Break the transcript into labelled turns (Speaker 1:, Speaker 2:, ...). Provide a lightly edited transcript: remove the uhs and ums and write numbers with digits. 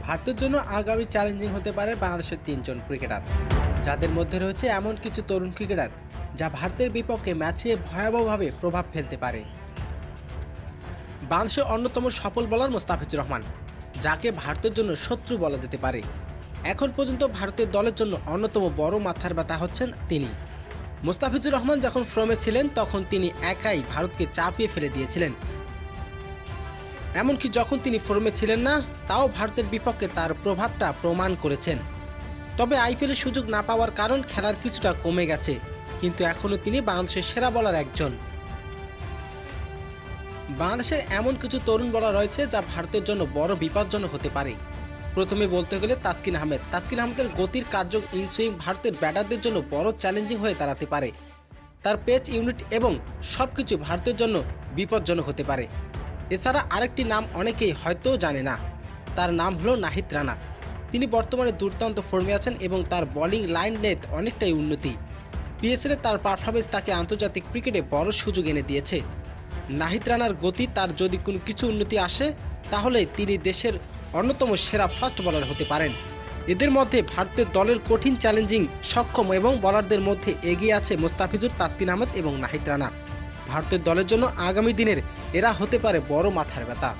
Speaker 1: ভারতের জন্য আগামী চ্যালেঞ্জিং হতে পারে বাংলাদেশের তিনজন ক্রিকেটার, যাদের মধ্যে রয়েছে এমন কিছু তরুণ ক্রিকেটার যা ভারতের বিপক্ষে ম্যাচে ভয়াবহভাবে প্রভাব ফেলতে পারে। বাংলাদেশের অন্যতম সফল বোলার মোস্তাফিজুর রহমান, যাকে ভারতের জন্য শত্রু বলা যেতে পারে। এখন পর্যন্ত ভারতের দলের জন্য অন্যতম বড় মাথার ব্যথা হচ্ছেন তিনি। মোস্তাফিজুর রহমান যখন ফর্মে ছিলেন তখন তিনি একাই ভারতকে চাপিয়ে ফেলে দিয়েছিলেন। এমনকি যখন তিনি ফর্মে ছিলেন না, তাও ভারতের বিপক্ষে তার প্রভাবটা প্রমাণ করেছেন। তবে আইপিএলে সুযোগ না পাওয়ার কারণ খেলার কিছুটা কমে গেছে, কিন্তু এখনও তিনি বাংলাদেশের সেরা বোলার একজন। বাংলাদেশের এমন কিছু তরুণ বোলার রয়েছে যা ভারতের জন্য বড় বিপজ্জনক হতে পারে। প্রথমে বলতে গেলে তাসকিন আহমেদের গতির কার্য ইনসুইং ভারতের ব্যাটারদের জন্য বড় চ্যালেঞ্জিং হয়ে দাঁড়াতে পারে। তার পেস ইউনিট এবং সবকিছু ভারতের জন্য বিপজ্জনক হতে পারে। এছাড়া আরেকটি নাম অনেকেই হয়তো জানে না, তার নাম হলো নাহিদ রানা। তিনি বর্তমানে দুর্দান্ত ফর্মে আছেন এবং তার বোলিং লাইন লেন্থ অনেকটাই উন্নতি। পিএসএলে তার পারফরমেন্স তাকে আন্তর্জাতিক ক্রিকেটে বড় সুযোগ এনে দিয়েছে। নাহিদ রানার গতি, তার যদি কোনো কিছু উন্নতি আসে তাহলে তিনি দেশের অন্যতম সেরা ফাস্ট বোলার হতে পারেন। এদের মধ্যে ভারতের দলের কঠিন চ্যালেঞ্জিং সক্ষম এবং বোলারদের মধ্যে এগিয়ে আছে মোস্তাফিজুর, তাসকিন আহমেদ এবং নাহিদ রানা। ভারতের দলের জন্য আগামী দিনের এরা হতে পারে বড় মাথার ব্যথা।